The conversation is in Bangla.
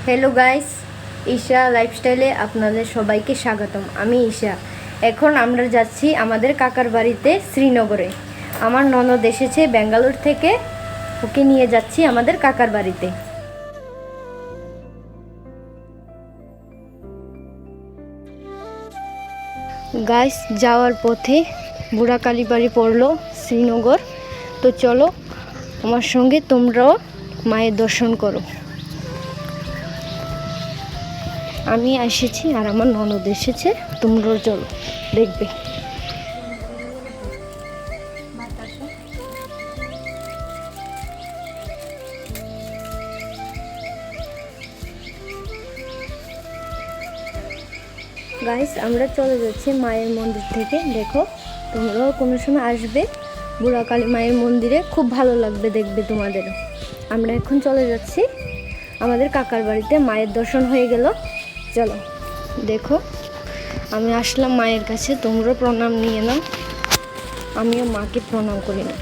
হ্যালো গাইস, ঈশা লাইফস্টাইলে আপনাদের সবাইকে স্বাগতম। আমি ঈশা। এখন আমরা যাচ্ছি আমাদের কাকার বাড়িতে শ্রীনগরে। আমার ননদ এসেছে ব্যাঙ্গালোর থেকে, ওকে নিয়ে যাচ্ছি আমাদের কাকার বাড়িতে। গাইস, যাওয়ার পথে বুড়া কালীবাড়ি পড়লো শ্রীনগর। তো চলো আমার সঙ্গে তোমরাও মায়ের দর্শন করো। আমি এসেছি আর আমার ননদ এসেছে, তোমরাও চলো দেখবে। গাইস, আমরা চলে যাচ্ছি মায়ের মন্দির থেকে। দেখো, তোমরাও কোনো সময় আসবে বুড়া কালী মায়ের মন্দিরে, খুব ভালো লাগবে দেখবে তোমাদেরও। আমরা এখন চলে যাচ্ছি আমাদের কাকার বাড়িতে। মায়ের দর্শন হয়ে গেল। চলো দেখো, আমি আসলাম মায়ের কাছে, তোমরাও প্রণাম নিয়ে নাও, আমিও মাকে প্রণাম করি না।